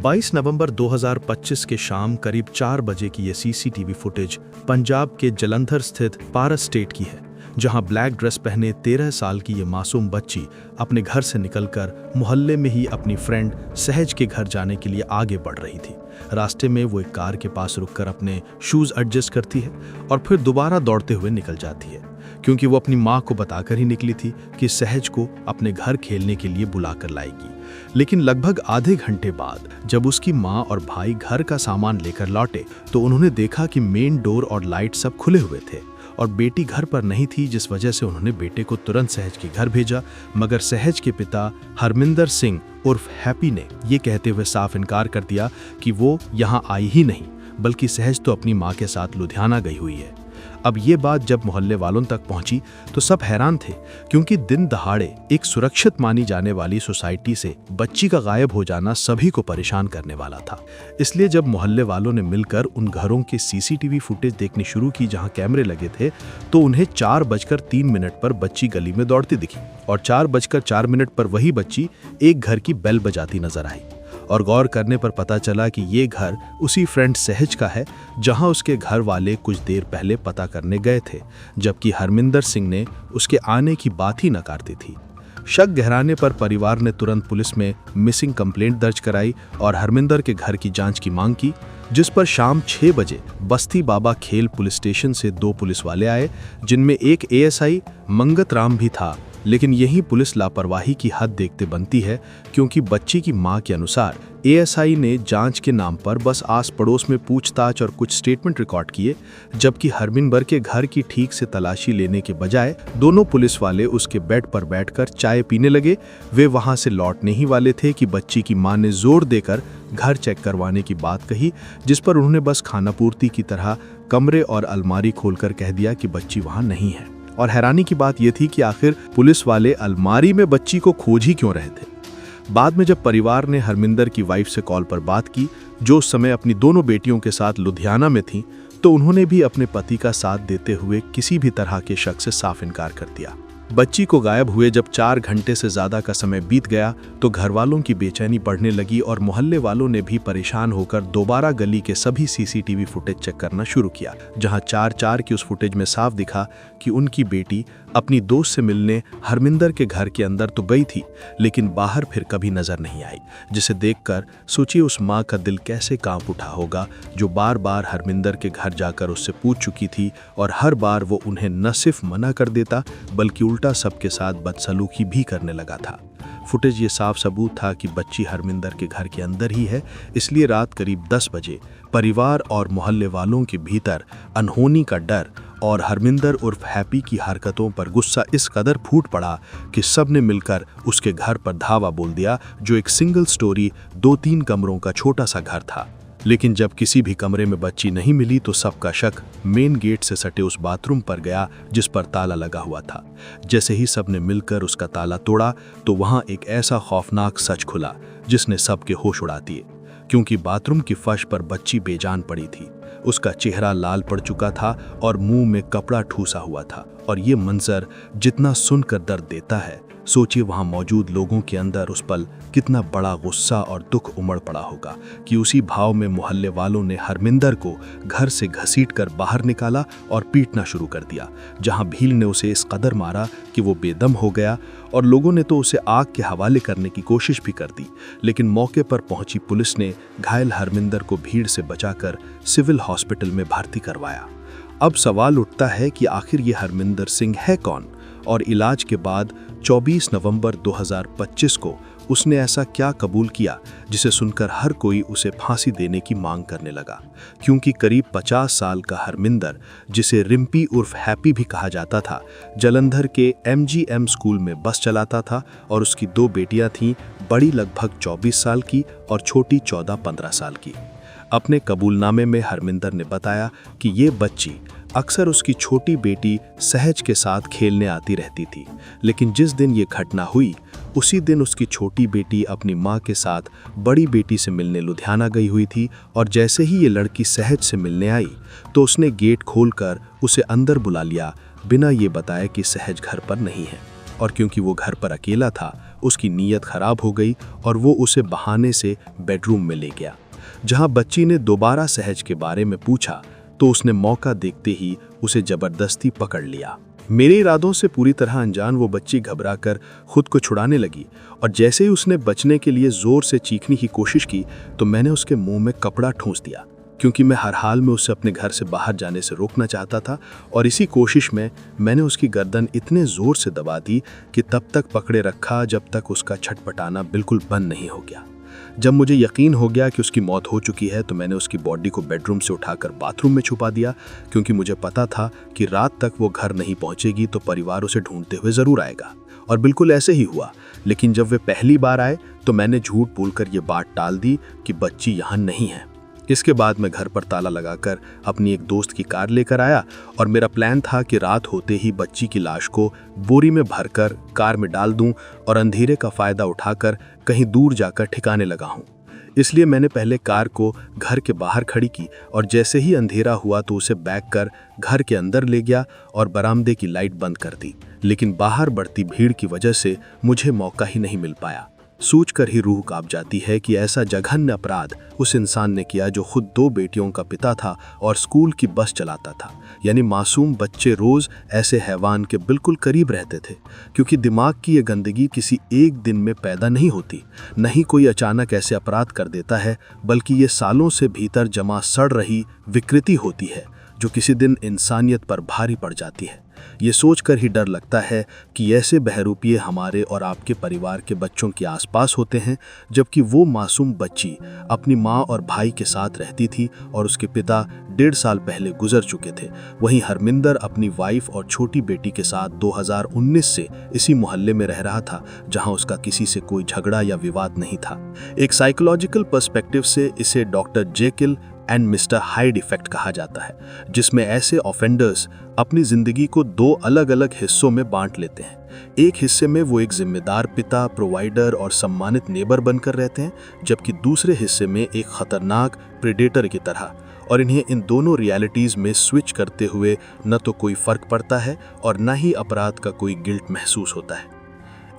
22 नवंबर 2025 के शाम करीब 4 बजे की ये सीसीटीवी फुटेज पंजाब के जलंधर स्थित पारस स्टेट की है, जहां ब्लैक ड्रेस पहने 13 साल की ये मासूम बच्ची अपने घर से निकलकर मोहल्ले में ही अपनी फ्रेंड सहज के घर जाने के लिए आगे बढ़ रही थी। रास्ते में वो एक कार के पास रुककर अपने शूज एडजस्ट करती है और फिर दोबारा दौड़ते हुए निकल जाती है, क्योंकि वो अपनी माँ को बताकर ही निकली थी कि सहज को अपने घर खेलने के लिए बुलाकर लाएगी। लेकिन लगभग आधे घंटे बाद जब उसकी माँ और भाई घर का सामान लेकर लौटे तो उन्होंने देखा कि मेन डोर और लाइट सब खुले हुए थे और बेटी घर पर नहीं थी, जिस वजह से उन्होंने बेटे को तुरंत सहज के घर भेजा। मगर सहज के पिता हरमिंदर सिंह उर्फ हैप्पी ने ये कहते हुए साफ इनकार कर दिया कि वो यहाँ आई ही नहीं, बल्कि सहज तो अपनी माँ के साथ लुधियाना गई हुई है। अब ये बात जब मोहल्ले वालों तक पहुंची तो सब हैरान थे, क्योंकि दिन दहाड़े एक सुरक्षित मानी जाने वाली सोसाइटी से बच्ची का गायब हो जाना सभी को परेशान करने वाला था। इसलिए जब मोहल्ले वालों ने मिलकर उन घरों के सीसीटीवी फुटेज देखनी शुरू की जहां कैमरे लगे थे, तो उन्हें 4:03 पर बच्ची गली में दौड़ती दिखी और 4:04 पर वही बच्ची एक घर की बेल बजाती नजर आई। और गौर करने पर पता चला कि ये घर उसी फ्रेंड सहज का है जहां उसके घर वाले कुछ देर पहले पता करने गए थे, जबकि हरमिंदर सिंह ने उसके आने की बात ही नकार दी थी। शक गहराने पर परिवार ने तुरंत पुलिस में मिसिंग कंप्लेंट दर्ज कराई और हरमिंदर के घर की जांच की मांग की, जिस पर शाम 6 बजे बस्ती बाबा खेल पुलिस स्टेशन से 2 पुलिस वाले आए, जिनमें एक एएसआई मंगत राम भी था। लेकिन यही पुलिस लापरवाही की हद देखते बनती है, क्योंकि बच्ची की मां के अनुसार एएसआई ने जांच के नाम पर बस आस पड़ोस में पूछताछ और कुछ स्टेटमेंट रिकॉर्ड किए, जबकि हरमिंदर के घर की ठीक से तलाशी लेने के बजाय दोनों पुलिस वाले उसके बेड पर बैठकर चाय पीने लगे। वे वहां से लौटने ही वाले थे कि बच्ची की मां ने जोर देकर घर चेक करवाने की बात कही, जिस पर उन्होंने बस खानापूर्ति की तरह कमरे और अलमारी खोलकर कह दिया कि बच्ची वहां नहीं है। और हैरानी की बात यह थी कि आखिर पुलिस वाले अलमारी में बच्ची को खोज ही क्यों रहे थे। बाद में जब परिवार ने हरमिंदर की वाइफ से कॉल पर बात की, जो उस समय अपनी दोनों बेटियों के साथ लुधियाना में थीं, तो उन्होंने भी अपने पति का साथ देते हुए किसी भी तरह के शक से साफ इनकार कर दिया। बच्ची को गायब हुए जब 4 घंटे से ज्यादा का समय बीत गया तो घर वालों की बेचैनी बढ़ने लगी और मोहल्ले वालों ने भी परेशान होकर दोबारा गली के सभी सीसीटीवी फुटेज चेक करना शुरू किया, जहां 4-4 की उस फुटेज में साफ दिखा कि उनकी बेटी अपनी दोस्त से मिलने हरमिंदर के घर के अंदर तो गई थी, लेकिन बाहर फिर कभी नजर नहीं आई, जिसे देखकर सोचिए उस माँ का दिल कैसे कांप उठा होगा, जो बार बार हरमिंदर के घर जाकर उससे पूछ चुकी थी और हर बार वो उन्हें न सिर्फ मना कर देता बल्कि उल्टा सबके साथ बदसलूकी भी करने लगा था। फुटेज ये साफ सबूत था कि बच्ची हरमिंदर के घर के अंदर ही है। इसलिए रात करीब 10 बजे परिवार और मोहल्ले वालों के भीतर अनहोनी का डर और हरमिंदर उर्फ हैप्पी की हरकतों पर गुस्सा इस कदर फूट पड़ा कि सब ने मिलकर उसके घर पर धावा बोल दिया, जो एक सिंगल स्टोरी 2-3 कमरों का छोटा सा घर था। लेकिन जब किसी भी कमरे में बच्ची नहीं मिली तो सबका शक मेन गेट से सटे उस बाथरूम पर गया, जिस पर ताला लगा हुआ था। जैसे ही सबने मिलकर उसका ताला तोड़ा तो वहां एक ऐसा खौफनाक सच खुला जिसने सबके होश उड़ा दिए, क्योंकि बाथरूम की फर्श पर बच्ची बेजान पड़ी थी। उसका चेहरा लाल पड़ चुका था और मुंह में कपड़ा ठूसा हुआ था। और ये मंजर जितना सुनकर दर्द देता है, सोचिए वहां मौजूद लोगों के अंदर उस पल कितना बड़ा गुस्सा और दुख उमड़ पड़ा होगा कि उसी भाव में मोहल्ले वालों ने हरमिंदर को घर से घसीटकर बाहर निकाला और पीटना शुरू कर दिया, जहां भील ने उसे इस कदर मारा कि वो बेदम हो गया। और लोगों ने तो उसे आग के हवाले करने की कोशिश भी कर दी, लेकिन मौके पर पहुंची पुलिस ने घायल हरमिंदर को भीड़ से बचाकर सिविल हॉस्पिटल में भर्ती करवाया। अब सवाल उठता है कि आखिर ये हरमिंदर सिंह है कौन, और इलाज के बाद 24 नवंबर 2025 को उसने ऐसा क्या कबूल किया जिसे सुनकर हर कोई उसे फांसी देने की मांग करने लगा। क्योंकि करीब 50 साल का हरमिंदर, जिसे रिम्पी उर्फ हैप्पी भी कहा जाता था, जलंधर के MGM स्कूल में बस चलाता था और उसकी 2 बेटियां थीं, बड़ी लगभग 24 साल की और छोटी 14-15 साल की। अपने कबूलनामे में हरमिंदर ने बताया कि ये बच्ची अक्सर उसकी छोटी बेटी सहज के साथ खेलने आती रहती थी, लेकिन जिस दिन ये घटना हुई उसी दिन उसकी छोटी बेटी अपनी मां के साथ बड़ी बेटी से मिलने लुधियाना गई हुई थी। और जैसे ही ये लड़की सहज से मिलने आई तो उसने गेट खोलकर उसे अंदर बुला लिया, बिना ये बताए कि सहज घर पर नहीं है। और क्योंकि वो घर पर अकेला था, उसकी नीयत खराब हो गई और वो उसे बहाने से बेडरूम में ले गया। जहां बच्ची ने दोबारा सहज के बारे में पूछा तो उसने मौका देखते ही उसे जबरदस्ती पकड़ लिया। मेरे इरादों से पूरी तरह अनजान वो बच्ची घबराकर खुद को छुड़ाने लगी और जैसे ही उसने बचने के लिए जोर से चीखने की कोशिश की तो मैंने उसके मुंह में कपड़ा ठूंस दिया, क्योंकि मैं हर हाल में उसे अपने घर से बाहर जाने से रोकना चाहता था। और इसी कोशिश में मैंने उसकी गर्दन इतने जोर से दबा दी कि तब तक पकड़े रखा जब तक उसका छटपटाना बिल्कुल बंद नहीं हो गया। जब मुझे यकीन हो गया कि उसकी मौत हो चुकी है तो मैंने उसकी बॉडी को बेडरूम से उठाकर बाथरूम में छुपा दिया, क्योंकि मुझे पता था कि रात तक वो घर नहीं पहुंचेगी तो परिवार उसे ढूंढते हुए ज़रूर आएगा। और बिल्कुल ऐसे ही हुआ। लेकिन जब वे पहली बार आए तो मैंने झूठ बोलकर ये बात टाल दी कि बच्ची यहाँ नहीं है। इसके बाद मैं घर पर ताला लगाकर अपनी एक दोस्त की कार लेकर आया और मेरा प्लान था कि रात होते ही बच्ची की लाश को बोरी में भरकर कार में डाल दूं और अंधेरे का फ़ायदा उठाकर कहीं दूर जाकर ठिकाने लगा हूं। इसलिए मैंने पहले कार को घर के बाहर खड़ी की और जैसे ही अंधेरा हुआ तो उसे बैक कर घर के अंदर ले गया और बरामदे की लाइट बंद कर दी। लेकिन बाहर बढ़ती भीड़ की वजह से मुझे मौका ही नहीं मिल पाया। सोचकर ही रूह कांप जाती है कि ऐसा जघन्य अपराध उस इंसान ने किया जो खुद 2 बेटियों का पिता था और स्कूल की बस चलाता था। यानी मासूम बच्चे रोज ऐसे हैवान के बिल्कुल करीब रहते थे, क्योंकि दिमाग की ये गंदगी किसी एक दिन में पैदा नहीं होती, नहीं कोई अचानक ऐसे अपराध कर देता है, बल्कि ये सालों से भीतर जमा सड़ रही विकृति होती है जो किसी दिन इंसानियत पर भारी पड़ जाती है। ये सोचकर ही डर लगता है कि ऐसे बहरूपिये हमारे और आपके परिवार के बच्चों के आसपास होते हैं, जबकि वो मासूम बच्ची अपनी माँ और भाई के साथ रहती थी और उसके पिता 1.5 साल पहले गुजर चुके थे। वहीं हरमिंदर अपनी वाइफ और छोटी बेटी के साथ 2019 से इसी मोहल्ले में रह रहा था, जहां उसका किसी से कोई झगड़ा या विवाद नहीं था। एक साइकोलॉजिकल पर्सपेक्टिव से इसे doctor Jekyll and mister hide effect कहा जाता है, जिसमें ऐसे ऑफेंडर्स अपनी जिंदगी को 2 अलग-अलग हिस्सों में बांट लेते हैं। एक हिस्से में वो एक जिम्मेदार पिता, प्रोवाइडर और सम्मानित नेबर बनकर रहते हैं, जबकि दूसरे हिस्से में एक खतरनाक प्रेडेटर की तरह। और इन्हें इन दोनों रियलिटीज़ में स्विच करते हुए न तो कोई फर्क पड़ता है और न ही अपराध का कोई गिल्ट महसूस होता है।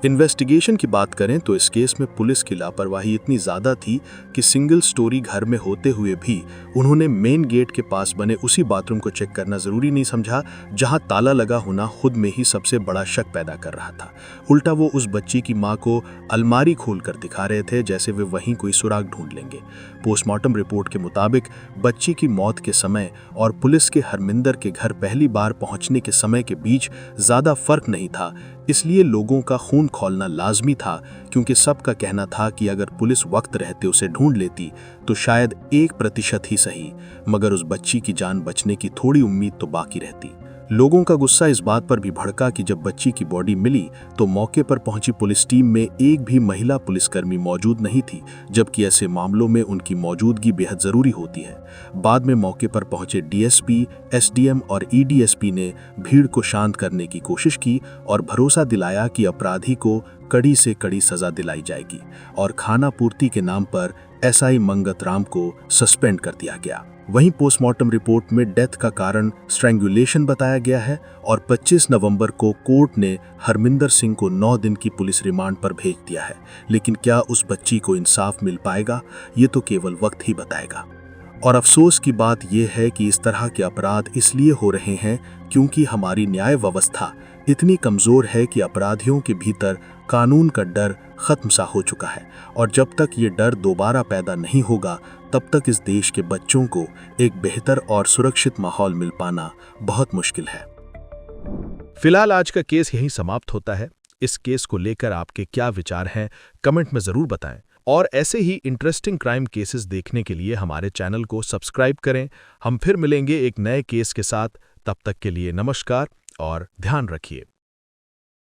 इन्वेस्टिगेशन की बात करें तो इस केस में पुलिस की लापरवाही इतनी ज़्यादा थी कि सिंगल स्टोरी घर में होते हुए भी उन्होंने मेन गेट के पास बने उसी बाथरूम को चेक करना ज़रूरी नहीं समझा, जहां ताला लगा होना खुद में ही सबसे बड़ा शक पैदा कर रहा था। उल्टा वो उस बच्ची की मां को अलमारी खोलकर दिखा रहे थे, जैसे वे वहीं कोई सुराग ढूंढ लेंगे। पोस्टमार्टम रिपोर्ट के मुताबिक बच्ची की मौत के समय और पुलिस के हरमिंदर के घर पहली बार पहुंचने के समय के बीच ज़्यादा फर्क नहीं था, इसलिए लोगों का खून खौलना लाजमी था, क्योंकि सबका कहना था कि अगर पुलिस वक्त रहते उसे ढूंढ लेती तो शायद 1% ही सही, मगर उस बच्ची की जान बचने की थोड़ी उम्मीद तो बाकी रहती। लोगों का गुस्सा इस बात पर भी भड़का कि जब बच्ची की बॉडी मिली तो मौके पर पहुंची पुलिस टीम में एक भी महिला पुलिसकर्मी मौजूद नहीं थी, जबकि ऐसे मामलों में उनकी मौजूदगी बेहद ज़रूरी होती है। बाद में मौके पर पहुंचे डीएसपी, एसडीएम और ईडीएसपी ने भीड़ को शांत करने की कोशिश की और भरोसा दिलाया कि अपराधी को कड़ी से कड़ी सजा दिलाई जाएगी और खाना पूर्ति के नाम पर एसआई मंगत राम को सस्पेंड कर दिया गया। वहीं पोस्टमार्टम रिपोर्ट में डेथ का कारण स्ट्रैंगुलेशन बताया गया है और 25 नवंबर को कोर्ट ने हरमिंदर सिंह को 9 दिन की पुलिस रिमांड पर भेज दिया है। लेकिन क्या उस बच्ची को इंसाफ मिल पाएगा, ये तो केवल वक्त ही बताएगा। और अफसोस की बात यह है कि इस तरह के अपराध इसलिए हो रहे हैं क्योंकि हमारी न्याय व्यवस्था इतनी कमज़ोर है कि अपराधियों के भीतर कानून का डर खत्म सा हो चुका है, और जब तक ये डर दोबारा पैदा नहीं होगा तब तक इस देश के बच्चों को एक बेहतर और सुरक्षित माहौल मिल पाना बहुत मुश्किल है। फिलहाल आज का केस यहीं समाप्त होता है। इस केस को लेकर आपके क्या विचार हैं, कमेंट में ज़रूर बताएं। और ऐसे ही इंटरेस्टिंग क्राइम केसेस देखने के लिए हमारे चैनल को सब्सक्राइब करें। हम फिर मिलेंगे एक नए केस के साथ। तब तक के लिए नमस्कार और ध्यान रखिए।